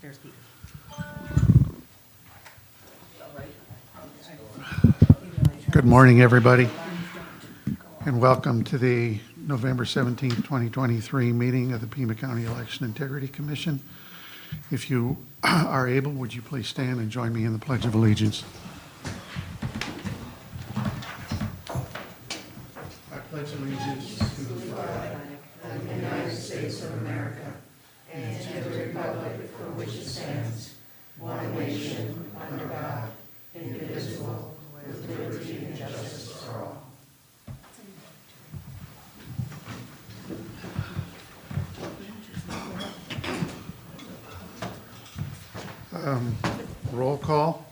There's Pete. Good morning, everybody, and welcome to the November 17th, 2023 meeting of the Pima County Election Integrity Commission. If you are able, would you please stand and join me in the Pledge of Allegiance? I pledge allegiance to the flag of the United States of America and to the republic for which it stands, one nation, under God, indivisible, with liberty and justice for all. Roll call.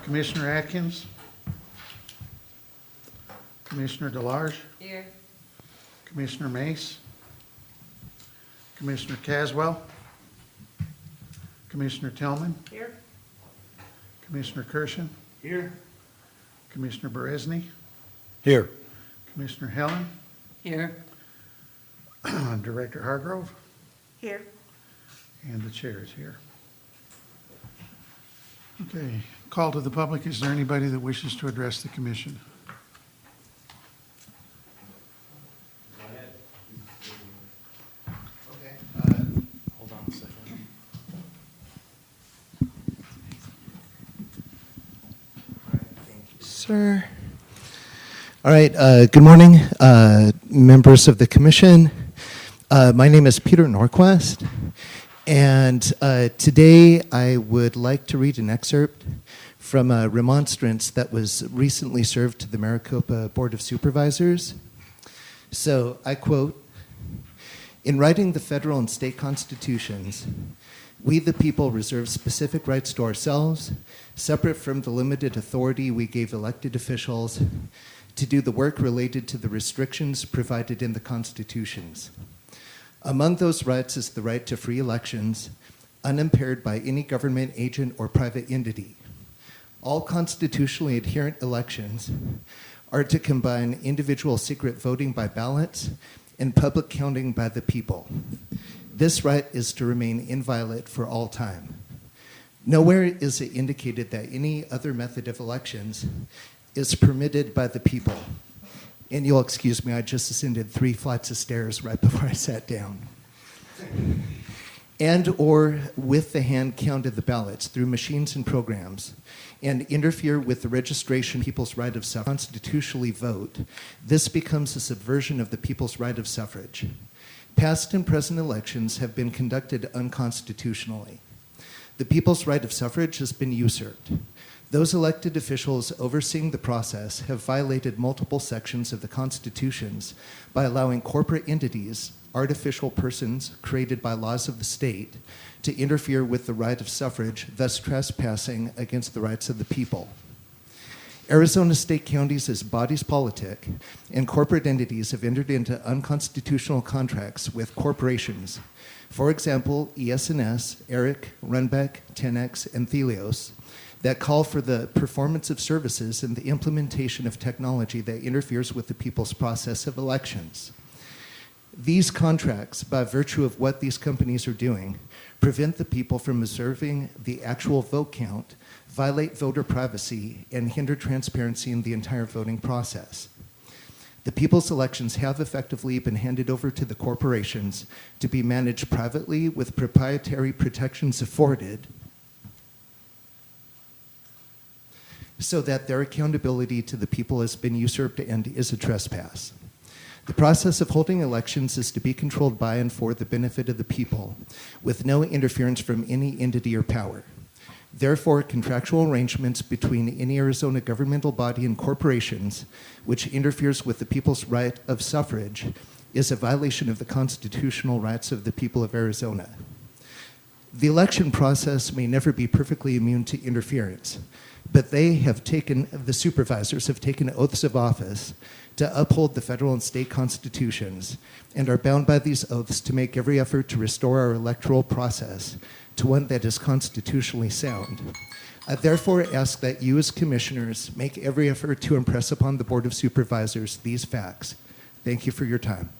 Commissioner Atkins. Commissioner DeLarge. Here. Commissioner Mace. Commissioner Caswell. Commissioner Tillman. Here. Commissioner Kirshen. Here. Commissioner Beresny. Here. Commissioner Helen. Here. Director Hargrove. Here. And the chair is here. Okay, call to the public. Is there anybody that wishes to address the commission? Okay. Hold on a second. Sir. All right. Good morning, members of the commission. My name is Peter Norquist. And today I would like to read an excerpt from a remonstrance that was recently served to the Maricopa Board of Supervisors. So I quote, "In writing the federal and state constitutions, we the people reserve specific rights to ourselves, separate from the limited authority we gave elected officials to do the work related to the restrictions provided in the constitutions. Among those rights is the right to free elections, unimpaired by any government agent or private entity. All constitutionally adherent elections are to combine individual secret voting by ballots and public counting by the people. This right is to remain inviolate for all time. Nowhere is it indicated that any other method of elections is permitted by the people." And you'll excuse me, I just ascended 3 flights of stairs right before I sat down. "And or with the hand count of the ballots through machines and programs, and interfere with the registration of people's right of suffrage, constitutionally vote, this becomes a subversion of the people's right of suffrage. Past and present elections have been conducted unconstitutionally. The people's right of suffrage has been usurped. Those elected officials overseeing the process have violated multiple sections of the constitutions by allowing corporate entities, artificial persons created by laws of the state, to interfere with the right of suffrage, thus trespassing against the rights of the people. Arizona state counties as bodies politic and corporate entities have entered into unconstitutional contracts with corporations. For example, ES&S, Eric, Runbeck, 10X, and Thelios, that call for the performance of services and the implementation of technology that interferes with the people's process of elections. These contracts, by virtue of what these companies are doing, prevent the people from observing the actual vote count, violate voter privacy, and hinder transparency in the entire voting process. The people's elections have effectively been handed over to the corporations to be managed privately with proprietary protections afforded, so that their accountability to the people has been usurped and is a trespass. The process of holding elections is to be controlled by and for the benefit of the people, with no interference from any entity or power. Therefore, contractual arrangements between any Arizona governmental body and corporations which interferes with the people's right of suffrage is a violation of the constitutional rights of the people of Arizona. The election process may never be perfectly immune to interference, but the supervisors have taken oaths of office to uphold the federal and state constitutions and are bound by these oaths to make every effort to restore our electoral process to one that is constitutionally sound. I therefore ask that you as commissioners make every effort to impress upon the Board of Supervisors these facts. Thank you for your time.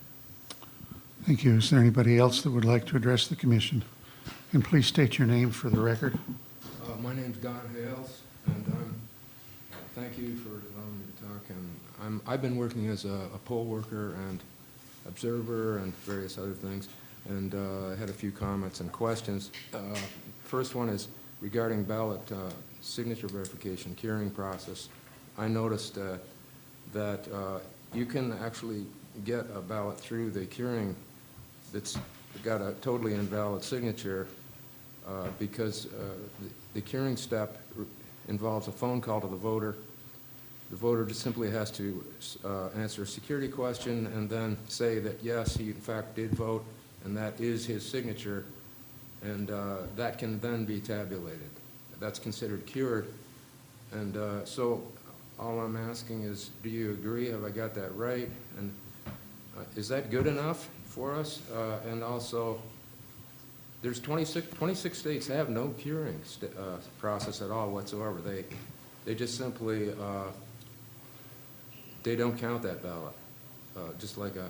Thank you. Is there anybody else that would like to address the commission? And please state your name for the record. My name's Don Hales, and thank you for allowing me to talk. And I've been working as a poll worker and observer and various other things, and I had a few comments and questions. First one is regarding ballot signature verification, curing process. I noticed that you can actually get a ballot through the curing that's got a totally invalid signature because the curing step involves a phone call to the voter. The voter just simply has to answer a security question and then say that yes, he in fact did vote, and that is his signature, and that can then be tabulated. That's considered cured. And so all I'm asking is, do you agree? Have I got that right? And is that good enough for us? And also, there's 26 states have no curing process at all whatsoever. They just simply, they don't count that ballot, just like a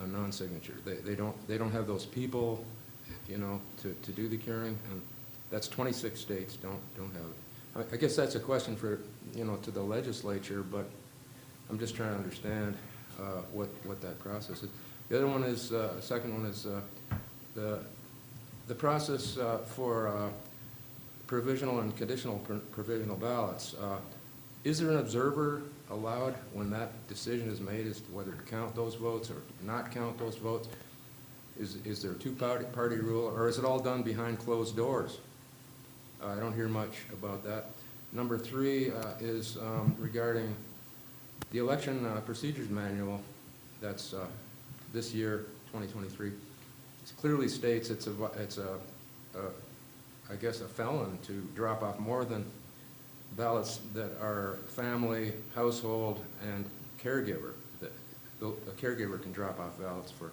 non-signature. They don't have those people, you know, to do the curing, and that's 26 states don't have it. I guess that's a question for, you know, to the legislature, but I'm just trying to understand what that process is. The other one is, second one is the process for provisional and conditional provisional ballots. Is there an observer allowed when that decision is made as to whether to count those votes or not count those votes? Is there a two-party rule, or is it all done behind closed doors? I don't hear much about that. Number three is regarding the election procedures manual that's this year, 2023. It clearly states it's I guess a felon to drop off more than ballots that are family, household, and caregiver. A caregiver can drop off ballots for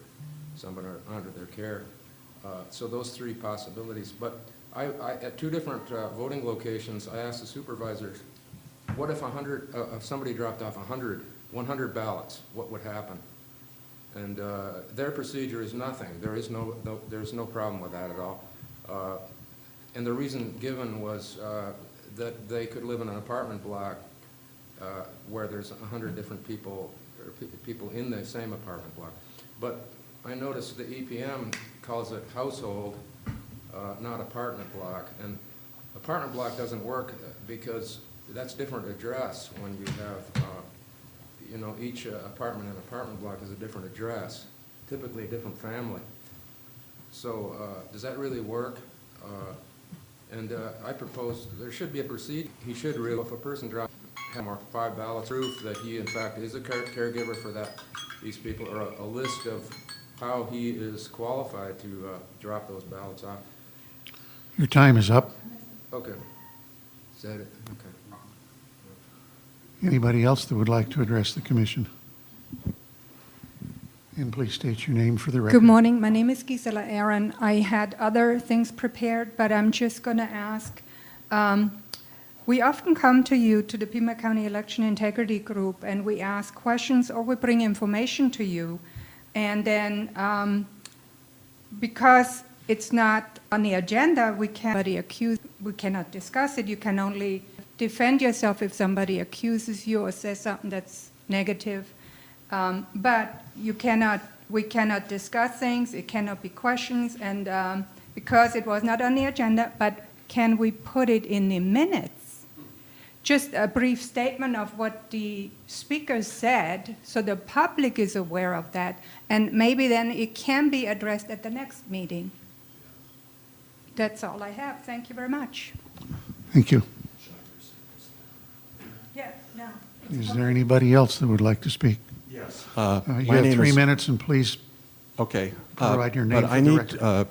someone under their care. So those three possibilities. But I at two different voting locations, I asked the supervisors, what if if somebody dropped off 100 ballots, what would happen? And their procedure is nothing. There's no problem with that at all. And the reason given was that they could live in an apartment block where there's 100 different people, or people in the same apartment block. But I noticed the EPM calls it household, not apartment block. And apartment block doesn't work because that's different address when you have, you know, each apartment in an apartment block is a different address, typically a different family. So does that really work? And I propose there should be a procedure. He should really, if a person drops 5 ballots, proof that he in fact is a caregiver for these people, or a list of how he is qualified to drop those ballots off. Your time is up. Okay. Is that it? Okay. Anybody else that would like to address the commission? And please state your name for the record. Good morning. My name is Gisela Aaron. I had other things prepared, but I'm just going to ask. We often come to you, to the Pima County Election Integrity Group, and we ask questions or we bring information to you. And then because it's not on the agenda, we cannot discuss it. You can only defend yourself if somebody accuses you or says something that's negative. But we cannot discuss things, it cannot be questions, and because it was not on the agenda, but can we put it in the minutes? Just a brief statement of what the speaker said, so the public is aware of that, and maybe then it can be addressed at the next meeting. That's all I have. Thank you very much. Thank you. Yeah, no. Is there anybody else that would like to speak? Yes. You My have name 3 is- minutes, and please Okay. provide your name But for I the need record. to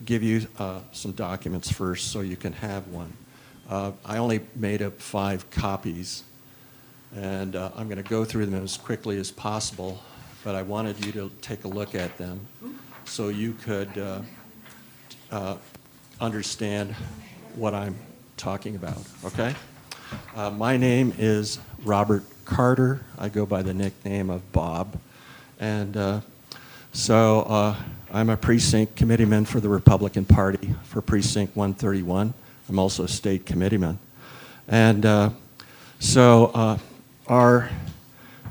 give you some documents first so you can have one. I only made up 5 copies, and I'm going to go through them as quickly as possible, but I wanted you to take a look at them so you could understand what I'm talking about, okay? My name is Robert Carter. I go by the nickname of Bob. And So I'm a precinct committeeman for the Republican Party for Precinct 131. I'm also a state committeeman. And so our,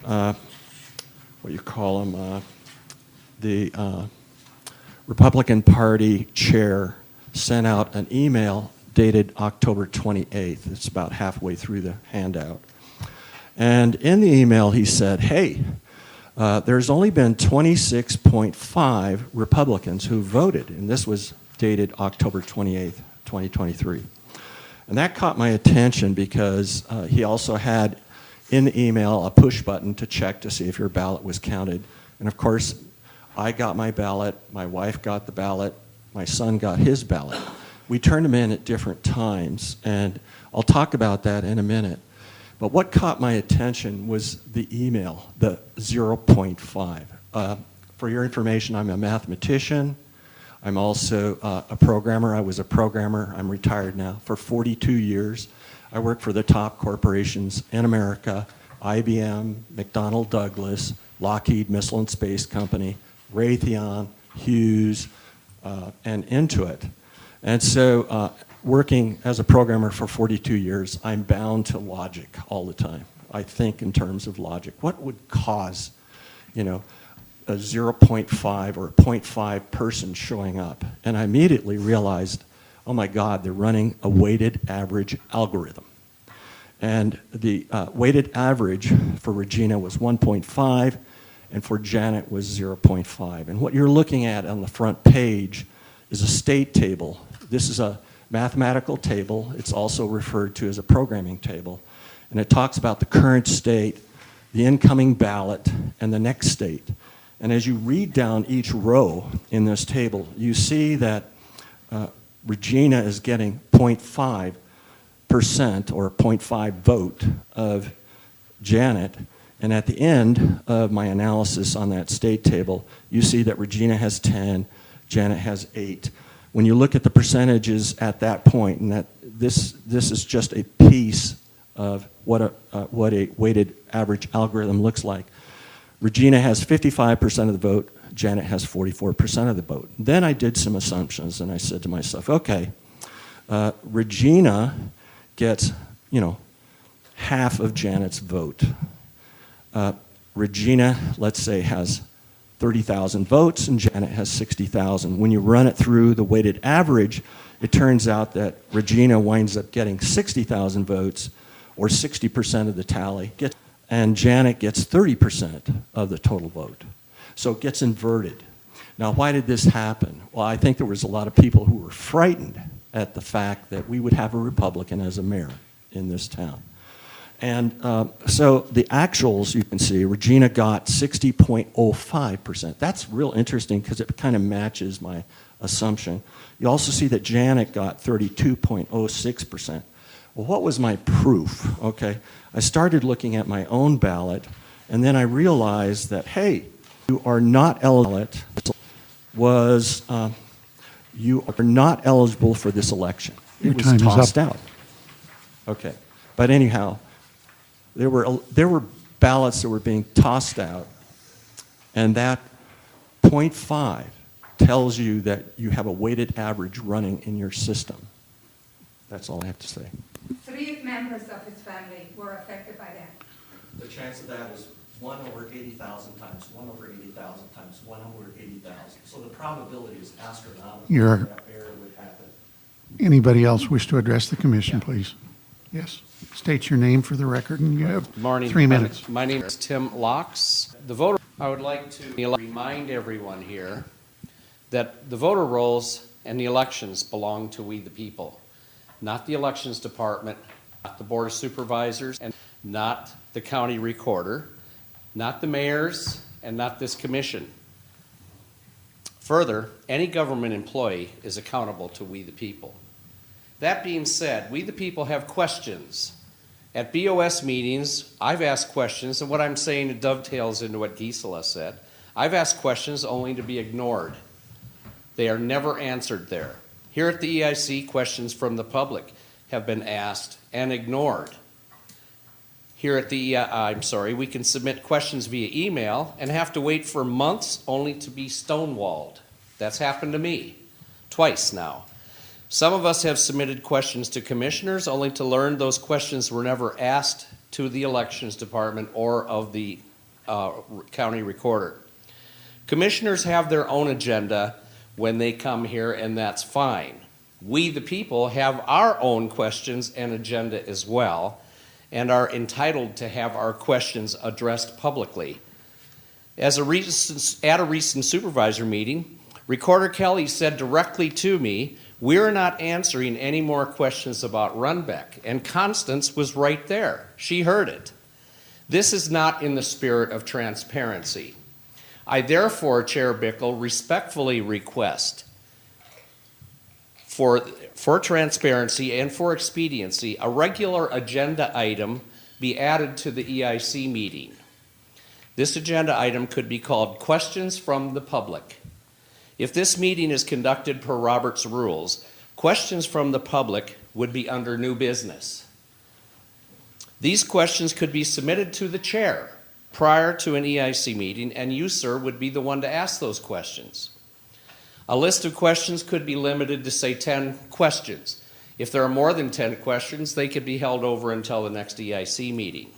what you call them, the Republican Party chair sent out an email dated October 28th. It's about halfway through the handout. And in the email he said, hey, there's only been 26.5 Republicans who voted, and this was dated October 28th, 2023. And that caught my attention because he also had in the email a push button to check to see if your ballot was counted. And of course, I got my ballot, my wife got the ballot, my son got his ballot. We turned them in at different times, and I'll talk about that in a minute. But what caught my attention was the email, the 0.5. For your information, I'm a mathematician. I'm also a programmer. I was a programmer. I'm retired now for 42 years. I worked for the top corporations in America, IBM, McDonnell Douglas, Lockheed Missile and Space Company, Raytheon, Hughes, and Intuit. And so working as a programmer for 42 years, I'm bound to logic all the time. I think in terms of logic. What would cause, you know, a 0.5 or a 0.5 person showing up? And I immediately realized, oh my God, they're running a weighted average algorithm. And the weighted average for Regina was 1.5, and for Janet was 0.5. And what you're looking at on the front page is a state table. This is a mathematical table. It's also referred to as a programming table. And it talks about the current state, the incoming ballot, and the next state. And as you read down each row in this table, you see that Regina is getting 0.5% or 0.5 vote of Janet. And at the end of my analysis on that state table, you see that Regina has 10, Janet has 8. When you look at the percentages at that point, and that this is just a piece of what a weighted average algorithm looks like. Regina has 55% of the vote, Janet has 44% of the vote. Then I did some assumptions, and I said to myself, okay, Regina gets, half of Janet's vote. Regina, let's say, has 30,000 votes, and Janet has 60,000. When you run it through the weighted average, it turns out that Regina winds up getting 60,000 votes, or 60% of the tally, and Janet gets 30% of the total vote. So it gets inverted. Now, why did this happen? Well, I think there was a lot of people who were frightened at the fact that we would have a Republican as a mayor in this town. And so the actuals, you can see, Regina got 60.05%. That's real interesting because it kind of matches my assumption. You also see that Janet got 32.06%. Well, what was my proof? Okay, I started looking at my own ballot, and then I realized that, hey, you are not eligible for this election. Your It was time is up. tossed out. Okay, but anyhow, there were ballots that were being tossed out, and that 0.5 tells you that you have a weighted average running in your system. That's all I have to say. 3 members of his family were affected by that. The chance of that is 1 over 80,000 times 1 over 80,000 times 1 over 80,000. So the probability is astronomical that error would happen. Anybody else wish to address the commission, please? Yes. State your name for the record, and you have Morning. 3 minutes. My name is Tim Locks. The voter. I would like to remind everyone here that the voter rolls and the elections belong to we the people, not the elections department, not the Board of Supervisors, and not the county recorder, not the mayors, and not this commission. Further, any government employee is accountable to we the people. That being said, we the people have questions. At BOS meetings, I've asked questions, and what I'm saying dovetails into what Gisela said. I've asked questions only to be ignored. They are never answered there. Here at the EIC, questions from the public have been asked and ignored. here at the, we can submit questions via email and have to wait for months only to be stonewalled. That's happened to me twice now. Some of us have submitted questions to commissioners only to learn those questions were never asked to the elections department or of the county recorder. Commissioners have their own agenda when they come here, and that's fine. We, the people, have our own questions and agenda as well, and are entitled to have our questions addressed publicly. At a recent supervisor meeting, Recorder Kelly said directly to me, "We're not answering any more questions about Runbeck," and Constance was right there. She heard it. This is not in the spirit of transparency. I therefore, Chair Bickle, respectfully request for transparency and for expediency, a regular agenda item be added to the EIC meeting. This agenda item could be called Questions from the Public. If this meeting is conducted per Robert's rules, questions from the public would be under new business. These questions could be submitted to the chair prior to an EIC meeting, and you, sir, would be the one to ask those questions. A list of questions could be limited to, say, 10 questions. If there are more than 10 questions, they could be held over until the next EIC meeting.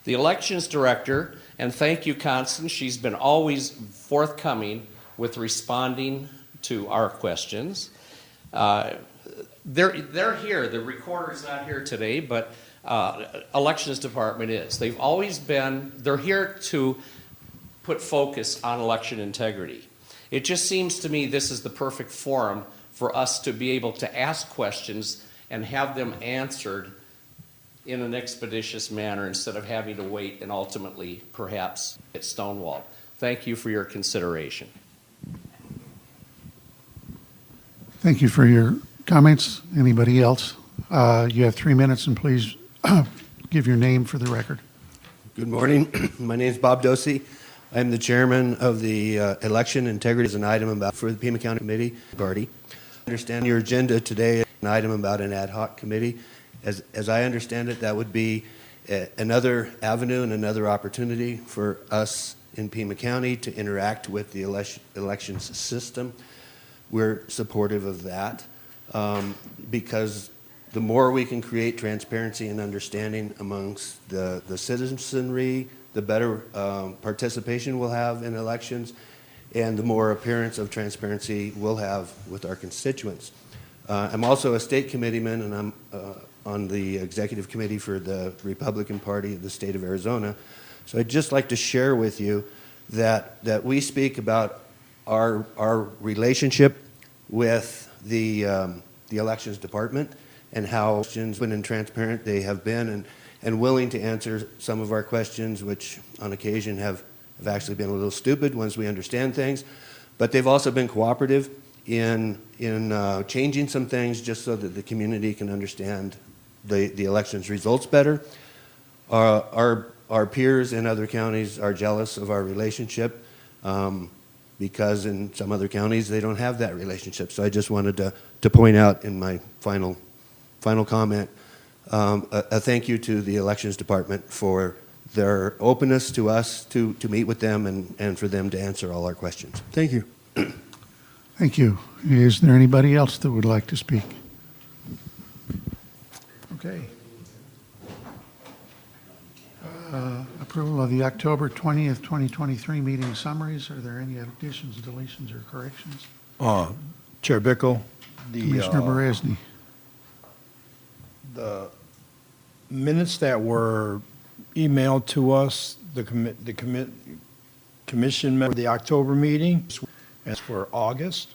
The elections director, and thank you, Constance, she's been always forthcoming with responding to our questions. They're here. The recorder's not here today, but elections department is. They've always been, they're here to put focus on election integrity. It just seems to me this is the perfect forum for us to be able to ask questions and have them answered in an expeditious manner instead of having to wait and ultimately perhaps get stonewalled. Thank you for your consideration. Thank you for your comments. Anybody else? You have 3 minutes, and please give your name for the record. Good morning. My name is Bob Dosey. I'm the chairman of the Election Integrity as an item about for the Pima County Committee Party. I understand your agenda today is an item about an ad hoc committee. As I understand it, that would be another avenue and another opportunity for us in Pima County to interact with the elections system. We're supportive of that because the more we can create transparency and understanding amongst the citizenry, the better participation we'll have in elections, and the more appearance of transparency we'll have with our constituents. I'm also a state committeeman, and I'm on the executive committee for the Republican Party of the state of Arizona. So I'd just like to share with you that we speak about our relationship with the elections department and how open and transparent they have been and willing to answer some of our questions, which on occasion have actually been a little stupid once we understand things. But they've also been cooperative in changing some things just so that the community can understand the elections results better. Our peers in other counties are jealous of our relationship because in some other counties they don't have that relationship. So I just wanted to point out in my final comment a thank you to the elections department for their openness to us to meet with them and for them to answer all our questions. Thank you. Thank you. Is there anybody else that would like to speak? Okay. Approval of the October 20th, 2023 meeting summaries. Are there any additions, deletions, or corrections? Chair Bickle, Commissioner Beresny. the minutes that were emailed to us, the commission member, the October meeting, as for August,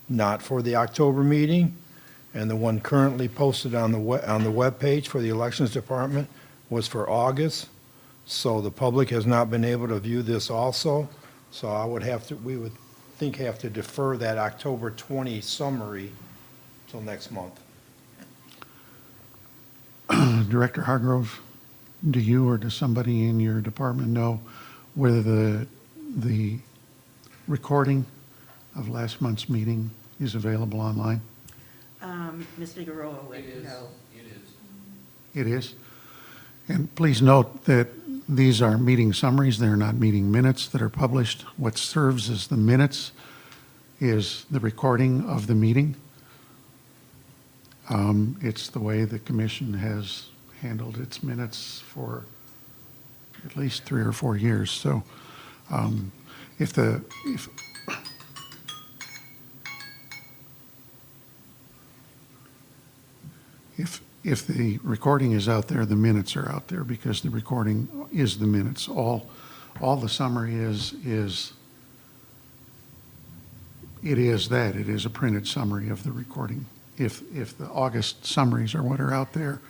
not for the October meeting, and the one currently posted on the web page for the Elections Department was for August. So the public has not been able to view this also. So we would have to defer that October 20 summary till next month. Director Hargrove, do you or does somebody in your department know whether the recording of last month's meeting is available online? Ms. Figueroa would know. It is? And please note that these are meeting summaries, they're not meeting minutes that are published. What serves as the minutes is the recording of the meeting. It's the way the commission has handled its minutes for at least 3 or 4 years. So if the recording is out there, the minutes are out there because the recording is the minutes. All the summary is it is a printed summary of the recording. If the August summaries are what are out there,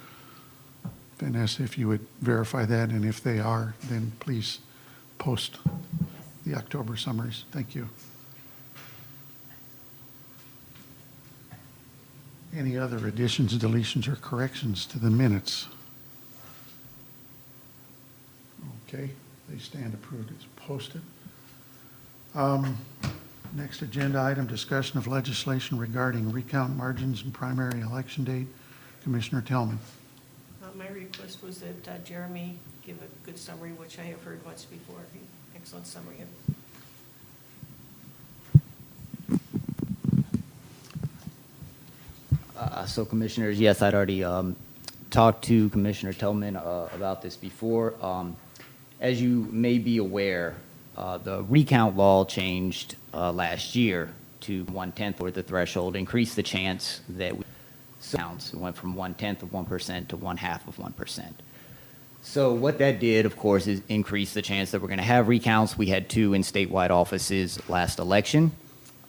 Vanessa, if you would verify that, and if they are, then please post the October summaries. Thank you. Any other additions, deletions, or corrections to the minutes? Okay, they stand approved as posted. Next agenda item, discussion of legislation regarding recount margins and primary election date. Commissioner Tillman. My request was that Jeremy give a good summary, which I have heard once before. Excellent summary of. So commissioners, yes, I'd already talked to Commissioner Tillman about this before. As you may be aware, the recount law changed last year to 1/10 or the threshold, increased the chance that we counts. It went from 1/10 of 1% to 1/2 of 1%. So what that did, of course, is increase the chance that we're going to have recounts. We had 2 in statewide offices last election.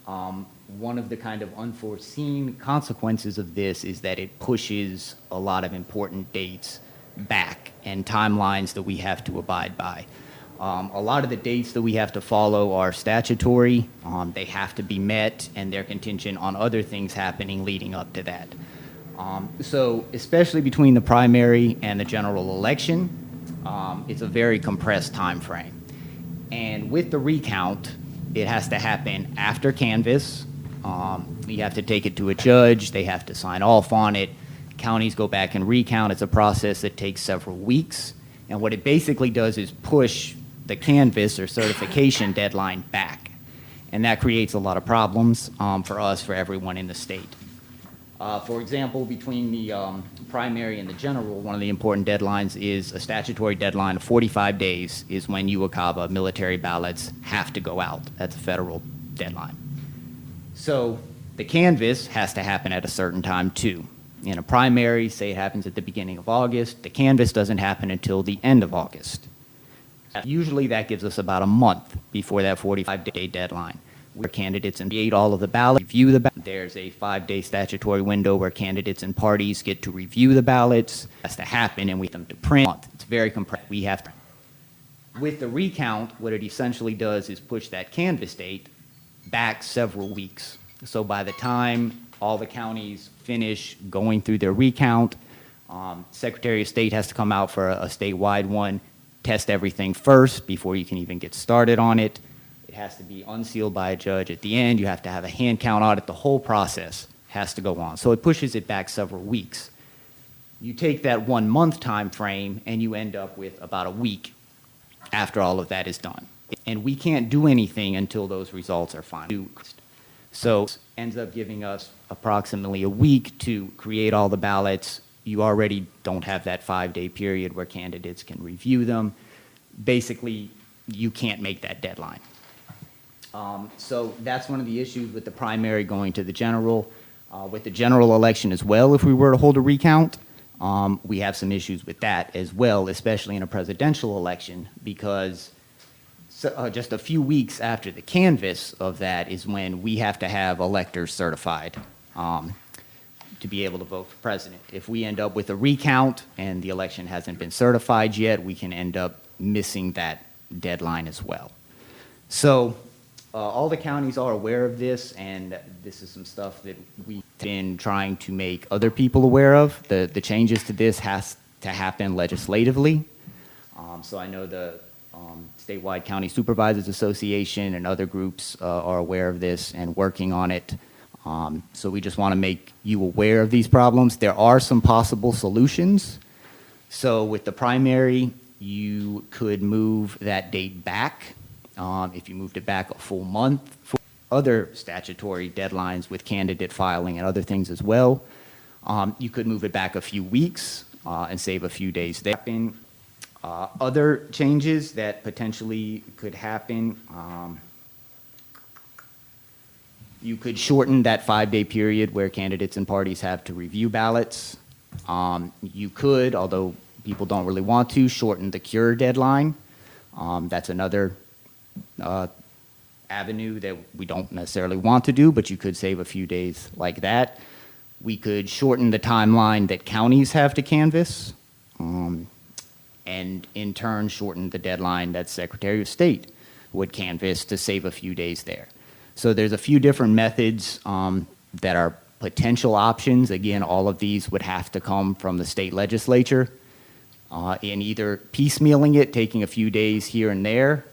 One of the kind of unforeseen consequences of this is that it pushes a lot of important dates back and timelines that we have to abide by. A lot of the dates that we have to follow are statutory. They have to be met, and they're contingent on other things happening leading up to that. So especially between the primary and the general election, it's a very compressed time frame. And with the recount, it has to happen after canvass. You have to take it to a judge. They have to sign off on it. Counties go back and recount. It's a process that takes several weeks. And what it basically does is push the canvass or certification deadline back. And that creates a lot of problems for us, for everyone in the state. For example, between the primary and the general, one of the important deadlines is a statutory deadline of 45 days is when UOCABA military ballots have to go out. That's a federal deadline. So the canvass has to happen at a certain time too. In a primary, say it happens at the beginning of August, the canvass doesn't happen until the end of August. Usually that gives us about a month before that 45-day deadline, where candidates create all of the ballots, review the ballots. There's a 5-day statutory window where candidates and parties get to review the ballots. It has to happen, and we have them to print. It's very compressed. We have to. With the recount, what it essentially does is push that canvass date back several weeks. So by the time all the counties finish going through their recount, Secretary of State has to come out for a statewide one, test everything first before you can even get started on it. It has to be unsealed by a judge at the end. You have to have a hand count audit. The whole process has to go on. So it pushes it back several weeks. You take that 1 month time frame and you end up with about a week after all of that is done. And we can't do anything until those results are final. So it ends up giving us approximately a week to create all the ballots. You already don't have that 5-day period where candidates can review them. Basically, you can't make that deadline. So that's one of the issues with the primary going to the general. With the general election as well, if we were to hold a recount, we have some issues with that as well, especially in a presidential election, because just a few weeks after the canvass of that is when we have to have electors certified to be able to vote for president. If we end up with a recount and the election hasn't been certified yet, we can end up missing that deadline as well. So all the counties are aware of this, and this is some stuff that we've been trying to make other people aware of. The changes to this has to happen legislatively. So I know the Statewide County Supervisors Association and other groups are aware of this and working on it. So we just want to make you aware of these problems. There are some possible solutions. So with the primary, you could move that date back. If you moved it back a full month, for other statutory deadlines with candidate filing and other things as well, you could move it back a few weeks and save a few days there. Other changes that potentially could happen, you could shorten that 5-day period where candidates and parties have to review ballots. You could, although people don't really want to, shorten the cure deadline. That's another avenue that we don't necessarily want to do, but you could save a few days like that. We could shorten the timeline that counties have to canvass, and in turn shorten the deadline that Secretary of State would canvass to save a few days there. So there's a few different methods that are potential options. Again, all of these would have to come from the state legislature in either piecemealing it, taking a few days here and there,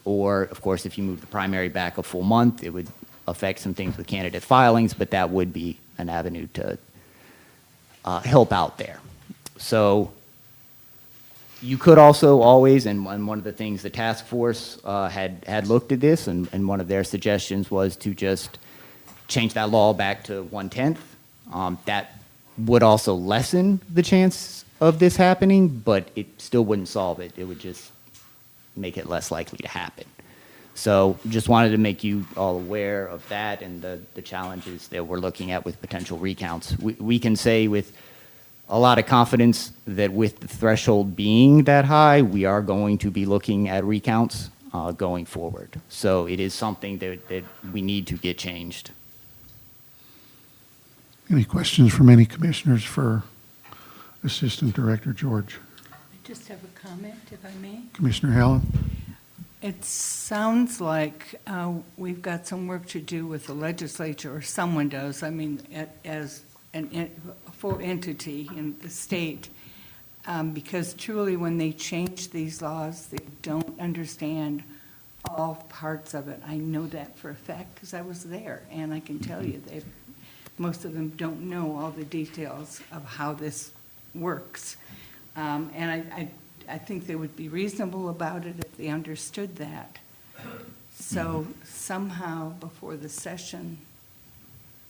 or, of course, if you move the primary back a full month, it would affect some things with candidate filings, but that would be an avenue to help out there. So you could also always, and one of the things the task force had looked at this, and one of their suggestions was to just change that law back to 1/10. That would also lessen the chance of this happening, but it still wouldn't solve it. It would just make it less likely to happen. So just wanted to make you all aware of that and the challenges that we're looking at with potential recounts. We can say with a lot of confidence that with the threshold being that high, we are going to be looking at recounts going forward. So it is something that we need to get changed. Any questions from any commissioners for Assistant Director George? I just have a comment, if I may. Commissioner Hallen? It sounds like we've got some work to do with the legislature, or someone does, I mean, as a full entity in the state, because truly when they change these laws, they don't understand all parts of it. I know that for a fact because I was there, and I can tell you most of them don't know all the details of how this works. And I think they would be reasonable about it if they understood that. So somehow before the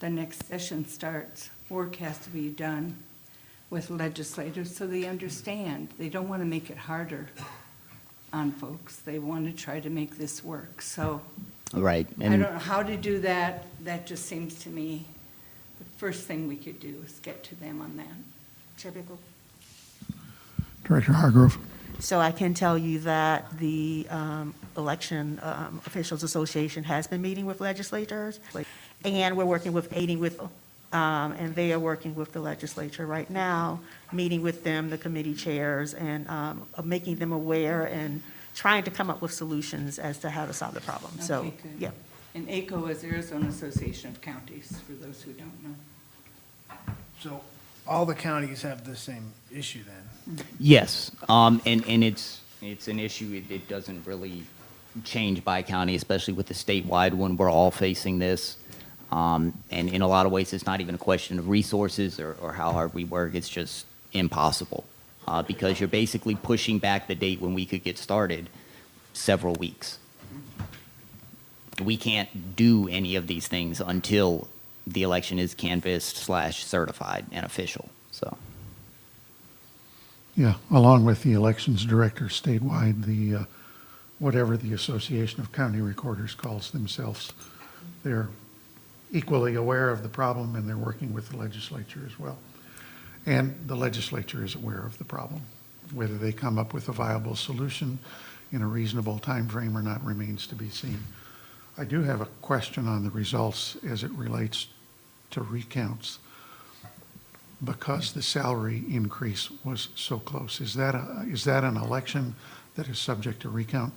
next session starts, work has to be done with legislators so they understand. They don't want to make it harder on folks. They want to try to make this work. So Right. I don't know how to do that. That just seems to me the first thing we could do is get to them on that. Chair Bickle. Director Hargrove? So I can tell you that the Election Officials Association has been meeting with legislators, and we're working with and they are working with the legislature right now, meeting with them, the committee chairs, and making them aware and trying to come up with solutions as to how to solve the problem. So, Okay, good. yeah. And ACO is Arizona Association of Counties, for those who don't know. So all the counties have the same issue then? Yes, and it's an issue, it doesn't really change by county, especially with the statewide one. We're all facing this. And in a lot of ways, it's not even a question of resources or how hard we work. It's just impossible because you're basically pushing back the date when we could get started several weeks. We can't do any of these things until the election is canvassed/certified and official. So. Yeah, along with the elections director statewide, the whatever the Association of County Recorders calls themselves, they're equally aware of the problem, and they're working with the legislature as well. And the legislature is aware of the problem. Whether they come up with a viable solution in a reasonable time frame or not remains to be seen. I do have a question on the results as it relates to recounts. Because the salary increase was so close, is that an election that is subject to recount?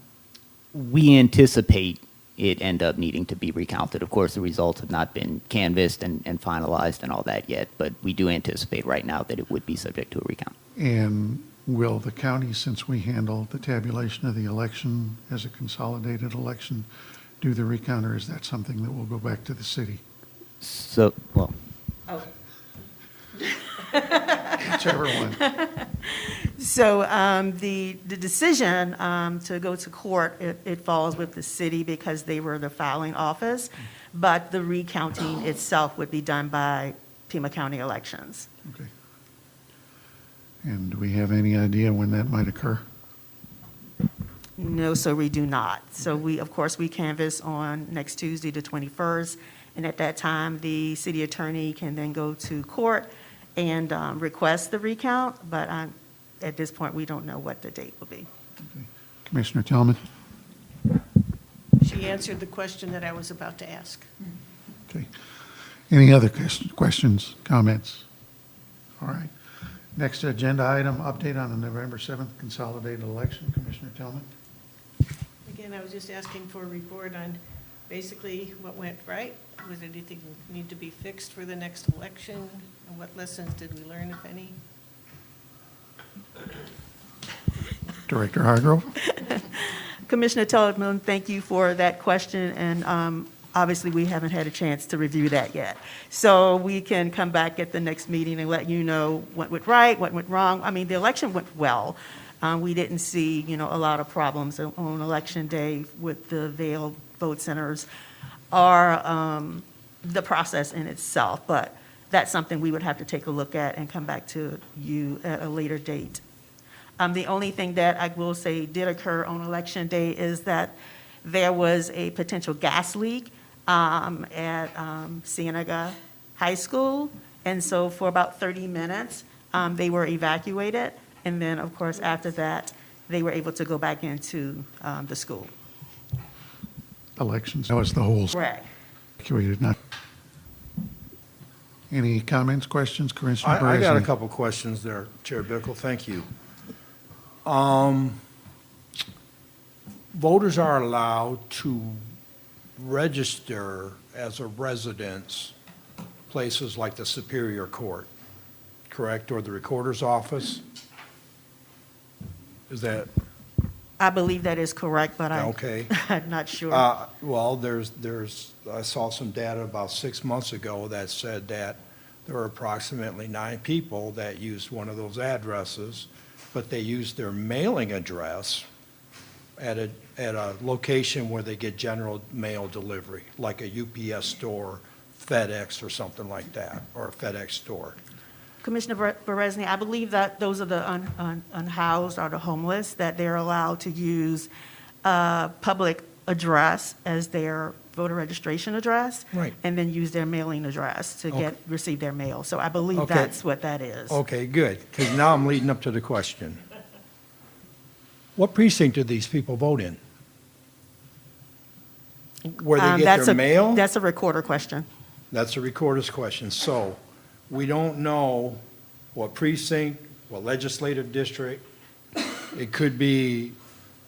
We anticipate it end up needing to be recounted. Of course, the results have not been canvassed and finalized and all that yet, but we do anticipate right now that it would be subject to a recount. And will the county, since we handle the tabulation of the election as a consolidated election, do the recount, or is that something that will go back to the city? So, well, Oh. Whichever one. So the decision to go to court, it falls with the city because they were the filing office, but the recounting itself would be done by Pima County Elections. Okay. And do we have any idea when that might occur? No, sir, we do not. So we, of course, we canvass on next Tuesday, the 21st, and at that time, the city attorney can then go to court and request the recount, but at this point, we don't know what the date will be. Commissioner Tillman? She answered the question that I was about to ask. Okay. Any other questions, comments? All right. Next agenda item, update on the November 7th consolidated election. Commissioner Tillman? Again, I was just asking for a report on basically what went right. Was anything need to be fixed for the next election? And what lessons did we learn, if any? Director Hargrove? Commissioner Tillman, thank you for that question, and obviously, we haven't had a chance to review that yet. So we can come back at the next meeting and let you know what went right, what went wrong. I mean, the election went well. We didn't see, a lot of problems on election day with the Vail vote centers or the process in itself, but that's something we would have to take a look at and come back to you at a later date. The only thing that I will say did occur on election day is that there was a potential gas leak at Cienega High School, and so for about 30 minutes, they were evacuated, and then, of course, after that, they were able to go back into the school. Elections, that was the whole. Correct. Evacuated, not. Any comments, questions, Commissioner I got a Berezni? couple questions there, Chair Bickle, thank you. Voters are allowed to register as a residence places like the Superior Court, correct, or the Recorder's Office? Is that I believe that is correct, but okay? I'm not sure. Well, I saw some data about 6 months ago that said that there were approximately 9 people that used one of those addresses, but they used their mailing address at a location where they get general mail delivery, like a UPS store, FedEx or something like that, or a FedEx store. Commissioner Berezni, I believe that those are the unhoused or the homeless, that they're allowed to use public address as their voter registration address. Right. And then use their mailing address to receive their mail. So I believe Okay. that's what that is. Okay, good, because now I'm leading up to the question. What precinct do these people vote in? Where they get their mail? That's a recorder question. That's a recorder's question. So we don't know what precinct, what legislative district. It could be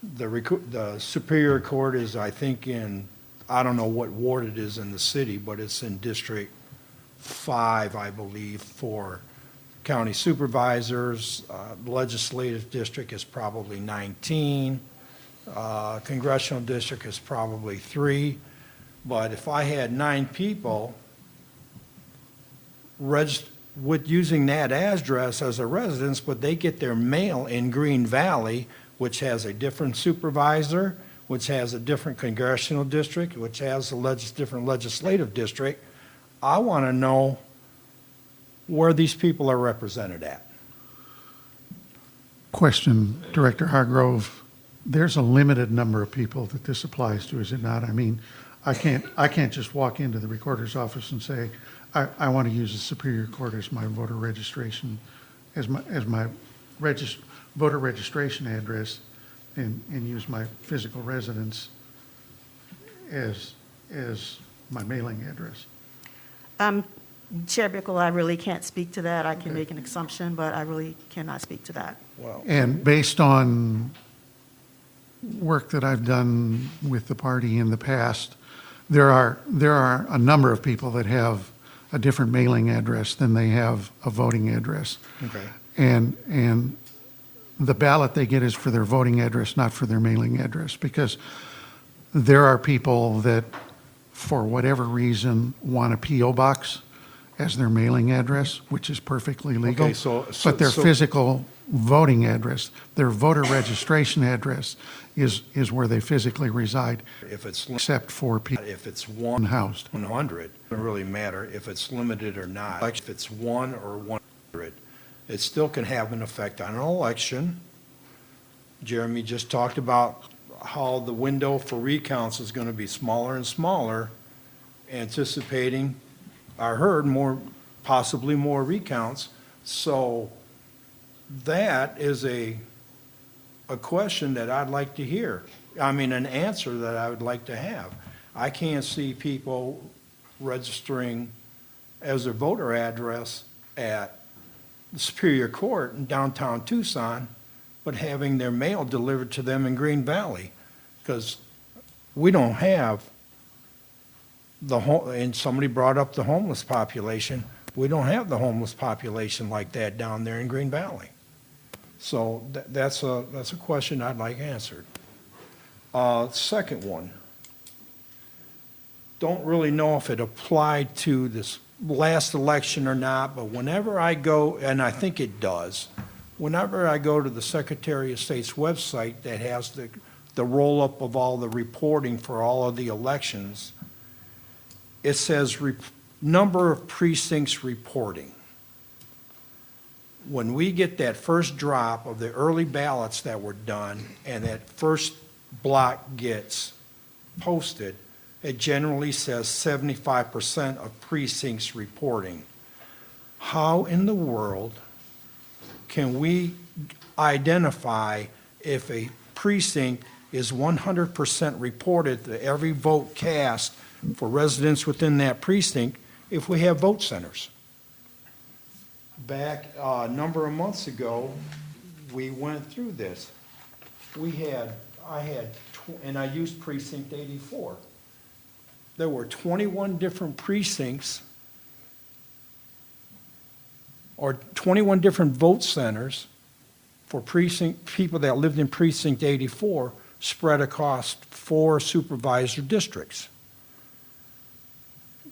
the Superior Court is, I think, I don't know what ward it is in the city, but it's in District 5, I believe, for county supervisors. Legislative district is probably 19. Congressional district is probably 3. But if I had 9 people with using that address as a residence, but they get their mail in Green Valley, which has a different supervisor, which has a different congressional district, which has a different legislative district, I want to know where these people are represented at. Question, Director Hargrove. There's a limited number of people that this applies to, is it not? I mean, I can't just walk into the recorder's office and say, I want to use the Superior Court as my voter registration, as my voter registration address, and use my physical residence as my mailing address. Chair Bickle, I really can't speak to that. I can make an assumption, but I really cannot speak to that. And based on work that I've done with the party in the past, there are a number of people that have a different mailing address than they have a voting address. Okay. And the ballot they get is for their voting address, not for their mailing address, because there are people that, for whatever reason, want a P.O. box, as their mailing address, which is perfectly legal. Okay, so- But their so- physical voting address, their voter registration address is where they physically reside, If it's, except for people if it's one unhoused. 100, it doesn't really matter if it's limited or not. Like if it's 1 or 100, it still can have an effect on an election. Jeremy just talked about how the window for recounts is going to be smaller and smaller, anticipating, I heard, possibly more recounts. So that is a question that I'd like to hear. I mean, an answer that I would like to have. I can't see people registering as their voter address at the Superior Court in downtown Tucson, but having their mail delivered to them in Green Valley, because we don't have and somebody brought up the homeless population. We don't have the homeless population like that down there in Green Valley. So that's a question I'd like answered. Second one, don't really know if it applied to this last election or not, but whenever I go, and I think it does, whenever I go to the Secretary of State's website that has the roll-up of all the reporting for all of the elections, it says number of precincts reporting. When we get that first drop of the early ballots that were done and that first block gets posted, it generally says 75% of precincts reporting. How in the world can we identify if a precinct is 100% reported to every vote cast for residents within that precinct if we have vote centers? Back a number of months ago, we went through this. And I used precinct 84. There were 21 different precincts or 21 different vote centers for people that lived in precinct 84 spread across 4 supervisor districts.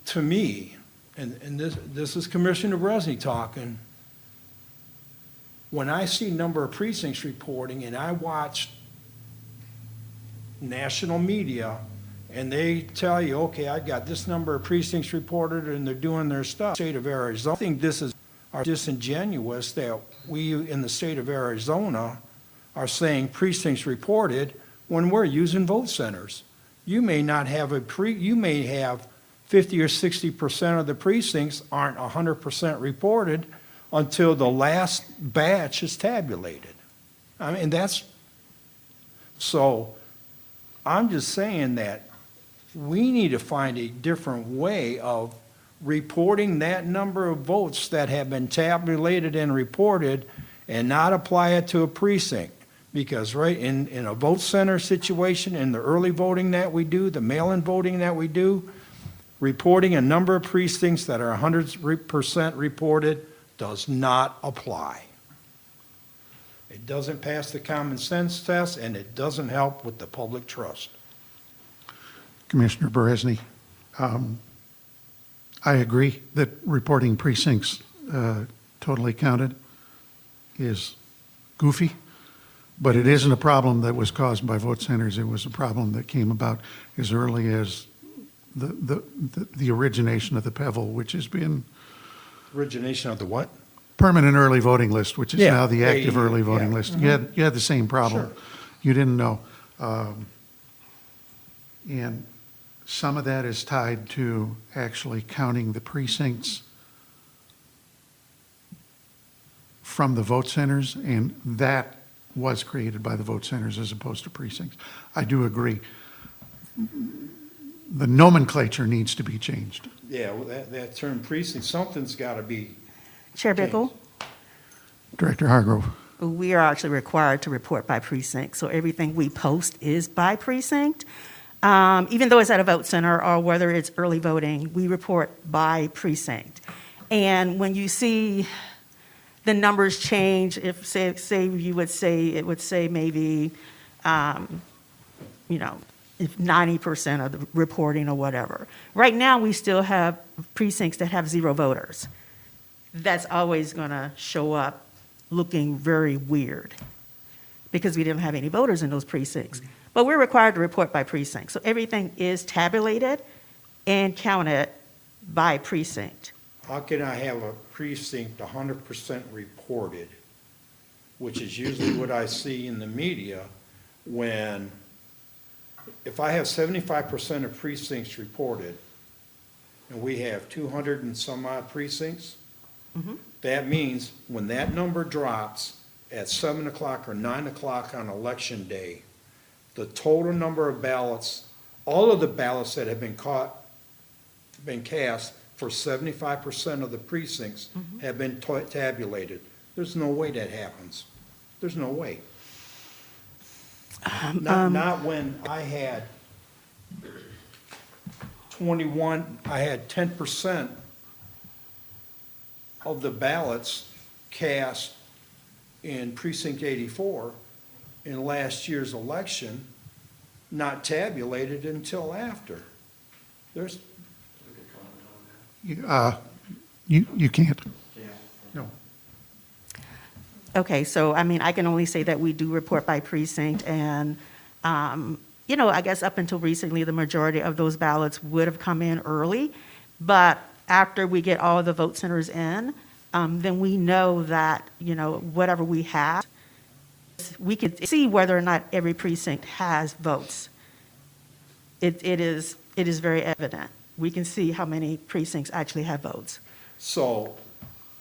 To me, and this is Commissioner Bresney talking, when I see number of precincts reporting and I watch national media and they tell you, okay, I've got this number of precincts reported and they're doing their stuff. State of Arizona, I think this is disingenuous that we in the state of Arizona are saying precincts reported when we're using vote centers. You may not have you may have 50 or 60% of the precincts aren't 100% reported until the last batch is tabulated. I mean, so I'm just saying that we need to find a different way of reporting that number of votes that have been tabulated and reported and not apply it to a precinct. Because right in a vote center situation, in the early voting that we do, the mail-in voting that we do, reporting a number of precincts that are 100% reported does not apply. It doesn't pass the common sense test, and it doesn't help with the public trust. Commissioner Beresny, I agree that reporting precincts totally counted is goofy, but it isn't a problem that was caused by vote centers. It was a problem that came about as early as the origination of the PEVL, which has been Origination of the what? permanent early voting list, which is Yeah. now the active Yeah, early voting yeah. list. You had the same problem. Sure. You didn't know. And some of that is tied to actually counting the precincts from the vote centers, and that was created by the vote centers as opposed to precincts. I do agree. The nomenclature needs to be changed. Yeah, well, that term precinct, something's got to be. Chair Bickle, Director Hargrove. we are actually required to report by precinct, so everything we post is by precinct. Even though it's at a vote center or whether it's early voting, we report by precinct. And when you see the numbers change, if say you would say, it would say maybe, in if 90% of the reporting or whatever. Right now, we still have precincts that have 0 voters. That's always going to show up looking very weird because we didn't have any voters in those precincts. But we're required to report by precinct. So everything is tabulated and counted by precinct. How can I have a precinct 100% reported, which is usually what I see in the media, when if I have 75% of precincts reported, and we have 200 and some odd precincts, that means when that number drops at 7 o'clock or 9 o'clock on election day, the total number of ballots, all of the ballots that have been cast for 75% of the precincts have been tabulated. There's no way that happens. There's no way. Not when I had 10% of the ballots cast in precinct 84 in last year's election, not tabulated until after. There's, You can't. No. Okay, so I mean, I can only say that we do report by precinct, and, I guess up until recently, the majority of those ballots would have come in early, but after we get all the vote centers in, then we know that, whatever we have, we can see whether or not every precinct has votes. It is very evident. We can see how many precincts actually have votes. so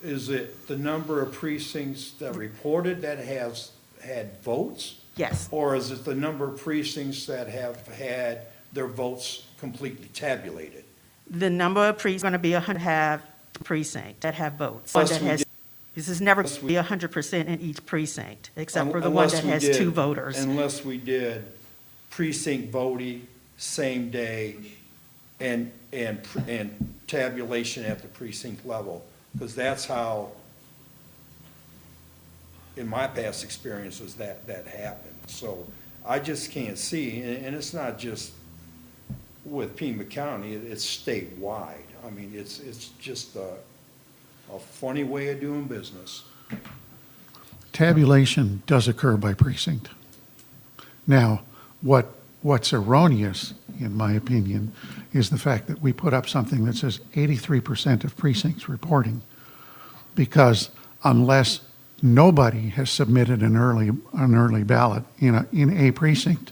is it the number of precincts that reported that has had votes? Yes. Or is it the number of precincts that have had their votes completely tabulated? The number of precincts is going to be 100 have precinct that have votes. Unless That we has, did- this is never going to be 100% in each precinct, except for the one that has 2 voters. Unless we did precinct voting same day and tabulation at the precinct level, because that's how, in my past experiences, that happened. So I just can't see, and it's not just with Pima County, it's statewide. I mean, it's just a funny way of doing business. Tabulation does occur by precinct. Now, what's erroneous, in my opinion, is the fact that we put up something that says 83% of precincts reporting, because unless nobody has submitted an early ballot in a precinct,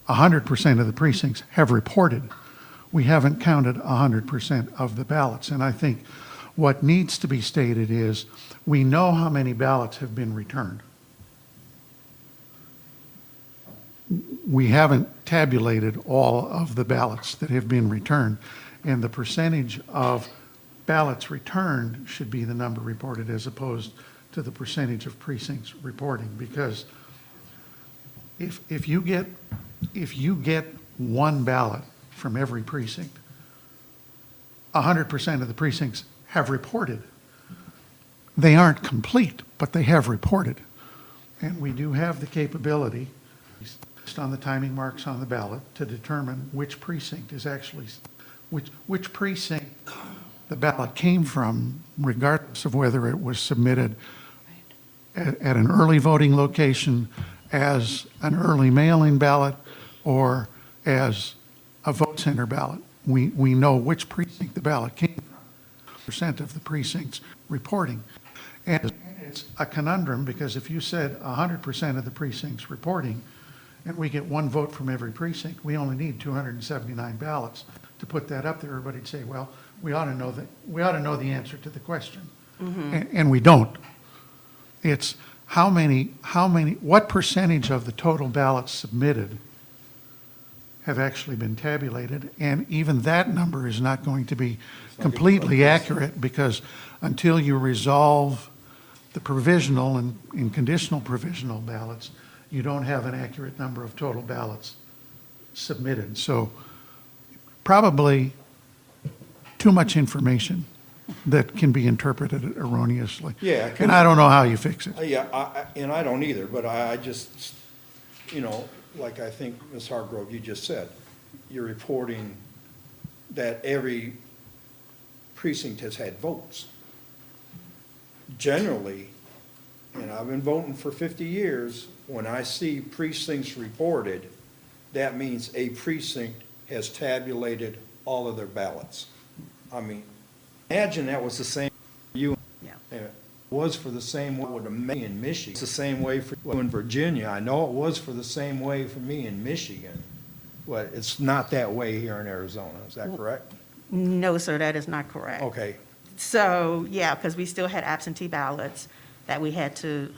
100% of the precincts have reported. We haven't counted 100% of the ballots, and I think what needs to be stated is we know how many ballots have been returned. We haven't tabulated all of the ballots that have been returned, and the percentage of ballots returned should be the number reported as opposed to the percentage of precincts reporting, because if you get one ballot from every precinct, 100% of the precincts have reported. They aren't complete, but they have reported. And we do have the capability, based on the timing marks on the ballot, to determine which precinct is actually, which precinct the ballot came from, regardless of whether it was submitted at an early voting location, as an early mail-in ballot, or as a vote center ballot. We know which precinct the ballot came from, percent of the precincts reporting. And it's a conundrum, because if you said 100% of the precincts reporting, and we get one vote from every precinct, we only need 279 ballots to put that up there. Everybody'd say, well, we ought to know the answer to the question. And we don't. It's what percentage of the total ballots submitted have actually been tabulated, and even that number is not going to be completely accurate, because until you resolve the provisional and conditional provisional ballots, you don't have an accurate number of total ballots submitted. So probably too much information that can be interpreted erroneously. Yeah. And I don't know how you fix it. Yeah, and I don't either, but I just, like I think, Ms. Hargrove, you just said, you're reporting that every precinct has had votes. Generally, and I've been voting for 50 years, when I see precincts reported, that means a precinct has tabulated all of their ballots. I mean, imagine that was the same for you. Yeah. It was for the same way with me in Michigan. It's the same way for you in Virginia. I know it was for the same way for me in Michigan, but it's not that way here in Arizona. Is that correct? No, sir, that is not correct. Okay. So, yeah, because we still had absentee ballots that we had to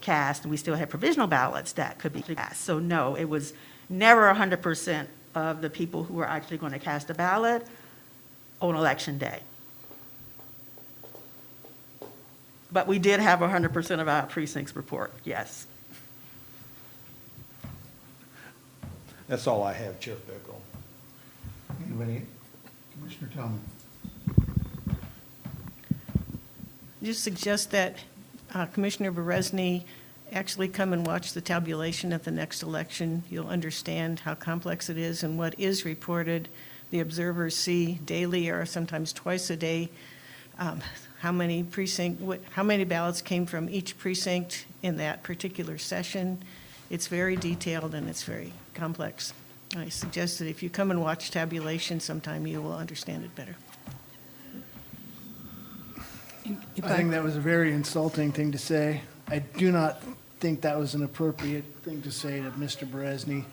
cast, and we still had provisional ballots that could be cast. So, no, it was never 100% of the people who were actually going to cast a ballot on Election Day. But we did have 100% of our precincts report, yes. That's all I have, Chair Bickle. Anybody? Commissioner Tillman? You suggest that Commissioner Berezny actually come and watch the tabulation at the next election. You'll understand how complex it is and what is reported. The observers see daily or sometimes twice a day how many ballots came from each precinct in that particular session. It's very detailed and it's very complex. I suggest that if you come and watch tabulation sometime, you will understand it better. I think that was a very insulting thing to say. I do not think that was an appropriate thing to say to Mr. Berezny.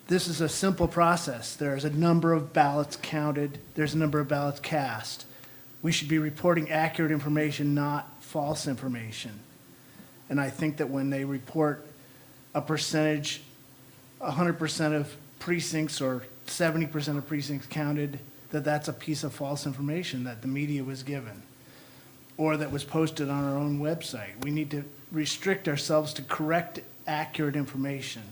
This is a simple process. There's a number of ballots counted. There's a number of ballots cast. We should be reporting accurate information, not false information. And I think that when they report a percentage, 100% of precincts or 70% of precincts counted, that's a piece of false information that the media was given or that was posted on our own website. We need to restrict ourselves to correct, accurate information.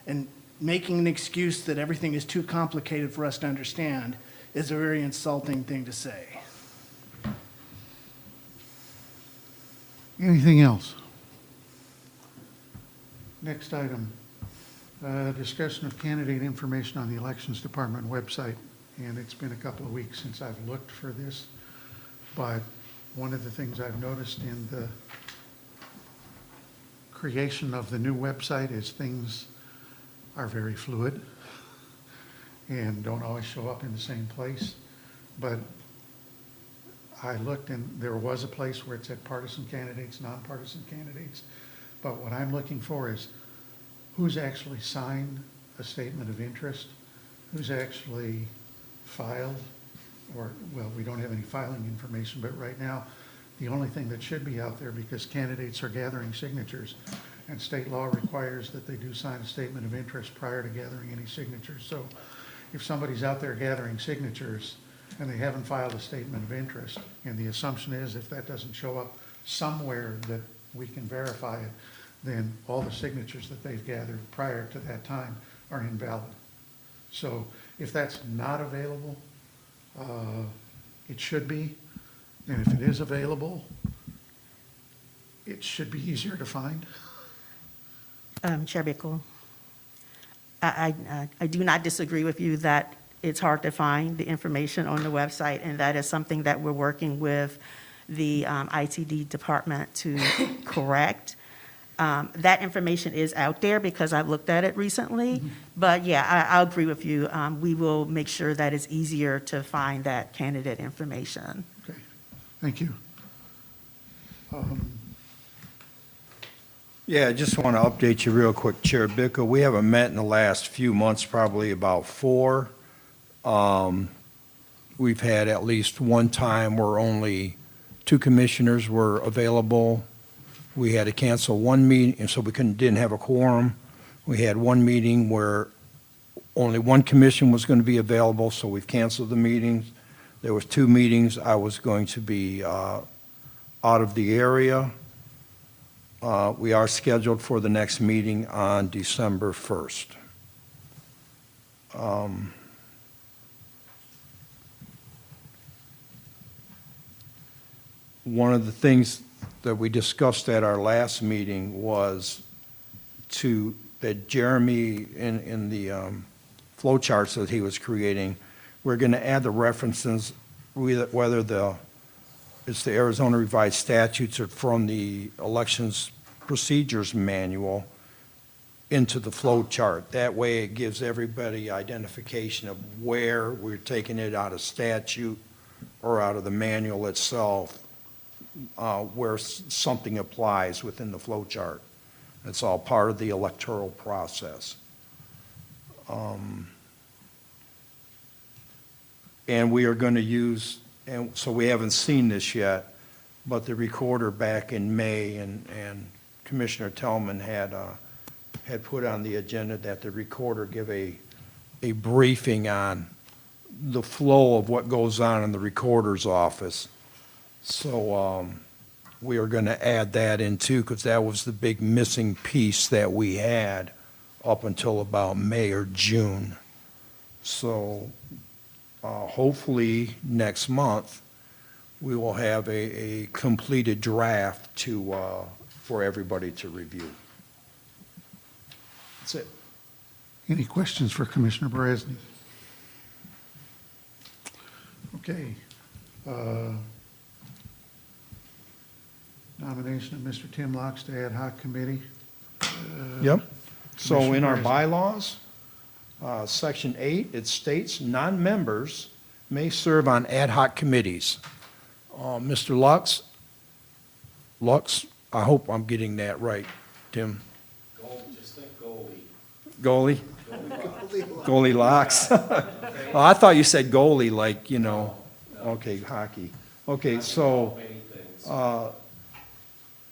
And making an excuse that everything is too complicated for us to understand is a very insulting thing to say. Anything else? Next item, discussion of candidate information on the Elections Department website. And it's been a couple of weeks since I've looked for this, but one of the things I've noticed in the creation of the new website is things are very fluid and don't always show up in the same place. But I looked and there was a place where it said partisan candidates, nonpartisan candidates. But what I'm looking for is who's actually signed a statement of interest, who's actually filed, or, well, we don't have any filing information, but right now, the only thing that should be out there, because candidates are gathering signatures, and state law requires that they do sign a statement of interest prior to gathering any signatures. So if somebody's out there gathering signatures and they haven't filed a statement of interest, and the assumption is if that doesn't show up somewhere that we can verify it, then all the signatures that they've gathered prior to that time are invalid. So if that's not available, it should be, and if it is available, it should be easier to find. Chair Bickle, I do not disagree with you that it's hard to find the information on the website, and that is something that we're working with the ITD department to correct. That information is out there because I've looked at it recently. But yeah, I'll agree with you. We will make sure that it's easier to find that candidate information. Okay, thank you. Yeah, I just want to update you real quick, Chair Bickle. We haven't met in the last few months, probably about 4. We've had at least one time where only 2 commissioners were available. We had to cancel one meeting, and so we didn't have a quorum. We had one meeting where only one commission was going to be available, so we've canceled the meetings. There was 2 meetings I was going to be out of the area. We are scheduled for the next meeting on December 1st. One of the things that we discussed at our last meeting was to that Jeremy, in the flow charts that he was creating, we're going to add the references, whether it's the Arizona Revised Statutes or from the Elections Procedures Manual into the flow chart. That way it gives everybody identification of where we're taking it out of statute or out of the manual itself, where something applies within the flow chart. It's all part of the electoral process. And we are going to use, and so we haven't seen this yet, but the recorder back in May, and Commissioner Tellman had put on the agenda that the recorder give a briefing on the flow of what goes on in the recorder's office. So we are going to add that in too, because that was the big missing piece that we had up until about May or June. So hopefully next month, we will have a completed draft for everybody to review. That's it. Any questions for Commissioner Beresny? Okay. Nomination of Mr. Tim Locks to ad hoc committee. Yep. So in Commissioner our Beresny. bylaws, Section 8, it states non-members may serve on ad hoc committees. Mr. Lux, I hope I'm getting that right, Tim. Just think goalie. Goalie? Goalie Locks. Oh, I thought you said goalie, like, okay, hockey. Okay, so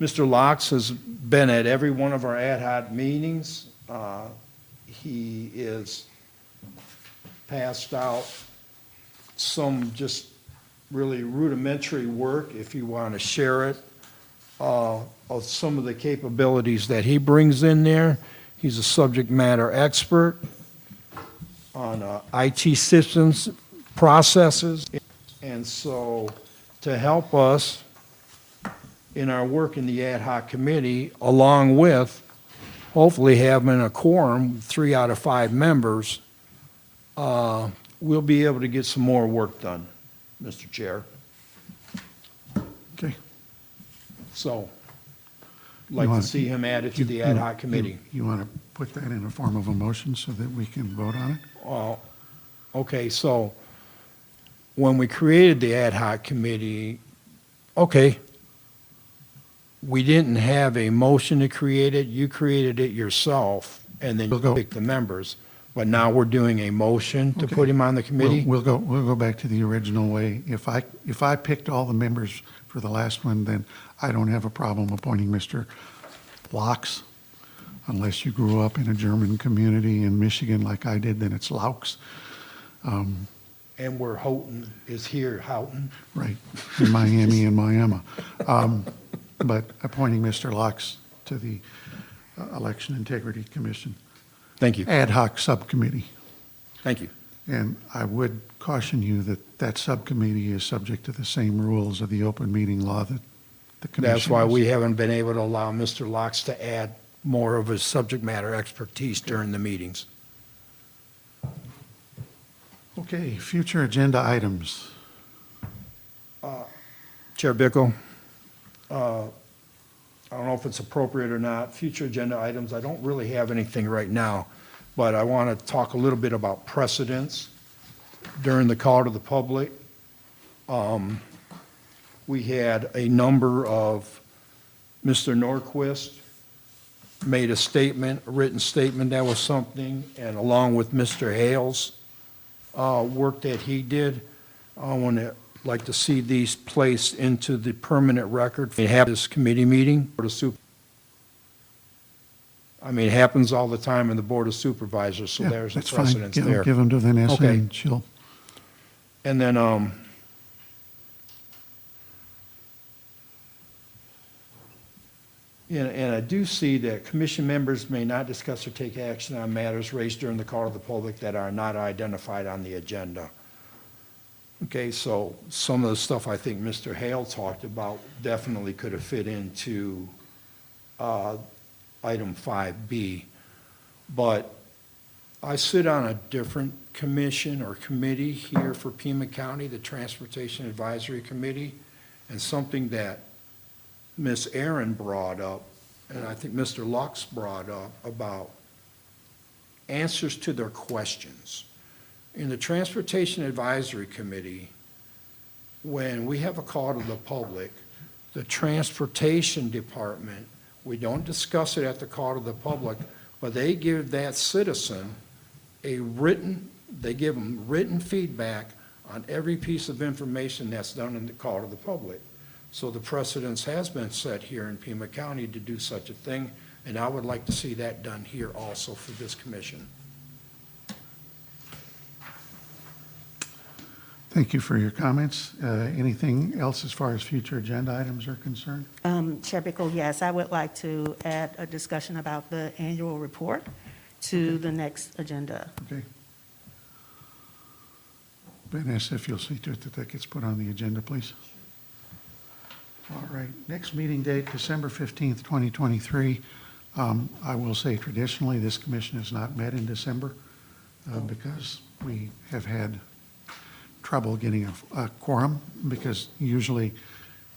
Mr. Locks has been at every one of our ad hoc meetings. He is passed out some just really rudimentary work, if you want to share it, of some of the capabilities that he brings in there. He's a subject matter expert on IT systems, processes, and so to help us in our work in the ad hoc committee, along with hopefully having a quorum, 3 out of 5 members, we'll be able to get some more work done, Mr. Chair. Okay. So, like You to want- see him added to the ad hoc committee. You want to put that in a form of a motion so that we can vote on it? Okay, so when we created the ad hoc committee, okay, we didn't have a motion to create it. You created it yourself, and then you picked the members. But now we're doing a motion to Okay. put him on the committee? We'll go back to the original way. If I picked all the members for the last one, then I don't have a problem appointing Mr. Locks. Unless you grew up in a German community in Michigan like I did, then it's Laux. And where Houghton is here, Houghton. Right, in Miami and Miami. But appointing Mr. Locks to the Election Integrity Commission. Thank you. Ad hoc subcommittee. Thank you. And I would caution you that that subcommittee is subject to the same rules of the open meeting law that the commission That's why is. we haven't been able to allow Mr. Locks to add more of his subject matter expertise during the meetings. Okay, future agenda items. Chair Bickle, I don't know if it's appropriate or not, future agenda items, I don't really have anything right now, but I want to talk a little bit about precedents during the call to the public. We had a number of, Mr. Norquist made a statement, a written statement, that was something, and along with Mr. Hale's work that he did, I want to like to see these placed into the permanent record. We have this committee meeting, Board of Supervisors. I mean, it happens all the time in the Board of Supervisors, so Yeah, there's a that's fine. precedence there. Give them to Vanessa Okay. and she'll, And then, and I do see that commission members may not discuss or take action on matters raised during the call to the public that are not identified on the agenda. Okay, so some of the stuff I think Mr. Hale talked about definitely could have fit into item 5B. But I sit on a different commission or committee here for Pima County, the Transportation Advisory Committee, and something that Ms. Aaron brought up, and I think Mr. Lux brought up, about answers to their questions. In the Transportation Advisory Committee, when we have a call to the public, the Transportation Department, we don't discuss it at the call to the public, but they give that citizen they give them written feedback on every piece of information that's done in the call to the public. So the precedence has been set here in Pima County to do such a thing, and I would like to see that done here also for this commission. Thank you for your comments. Anything else as far as future agenda items are concerned? Chair Bickle, yes, I would like to add a discussion about the annual report to the next agenda. Okay. Vanessa, if you'll see to it that that gets put on the agenda, please. All right, next meeting date, December 15th, 2023. I will say traditionally, this commission has not met in December because we have had trouble getting a quorum, because usually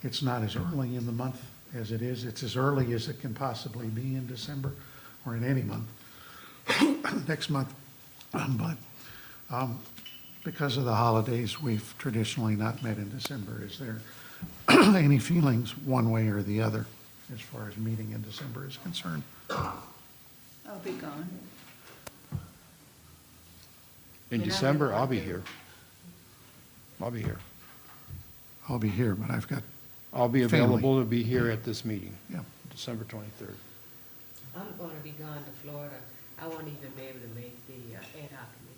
it's not as early in the month as it is. It's as early as it can possibly be in December or in any month next month. But because of the holidays, we've traditionally not met in December. Is there any feelings one way or the other as far as meeting in December is concerned? I'll be gone. In December, I'll be here. I'll be here. I'll be here, but I've got, I'll be available to be here at this meeting, yeah. December 23rd. I'm going to be gone to Florida. I won't even be able to make the ad hoc committee.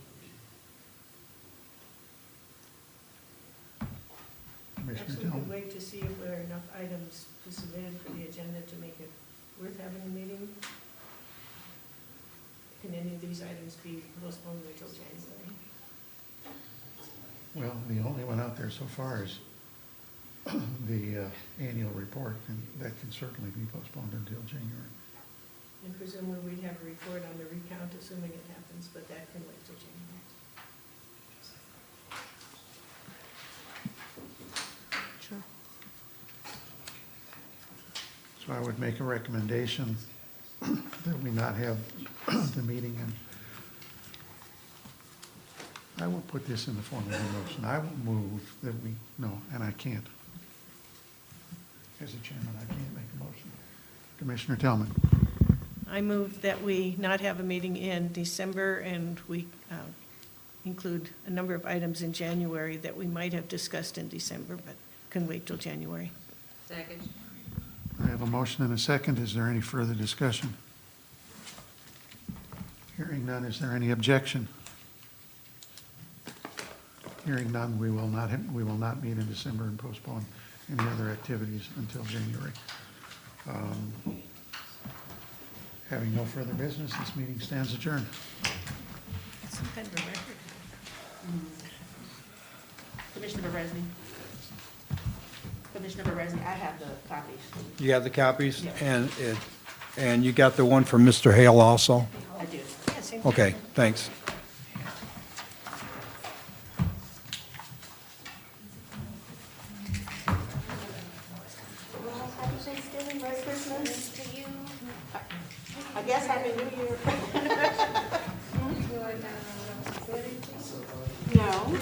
Commissioner Actually, we Tillman. could wait to see if there are enough items to submit for the agenda to make it worth having a meeting. Can any of these items be postponed until January? Well, the only one out there so far is the annual report, and that can certainly be postponed until January. And presumably we'd have a report on the recount, assuming it happens, but that can wait till January. Sure. So I would make a recommendation that we not have the meeting, and I will put this in the form of a motion. I will move that we, no, and I can't. As a chairman, I can't make a motion. Commissioner Tillman. I move that we not have a meeting in December, and we include a number of items in January that we might have discussed in December, but can wait till January. Second. I have a motion and a second. Is there any further discussion? Hearing none, is there any objection? Hearing none, we will not meet in December and postpone any other activities until January. Having no further business, this meeting stands adjourned. Some kind of a record. Commissioner Beresney. Commissioner Beresney, I have the copies. You have the copies? Yeah. And you got the one from Mr. Hale also? I do. Yeah, same thing. Okay, thanks. Happy Thanksgiving, Merry Christmas to you. I guess Happy New Year. No.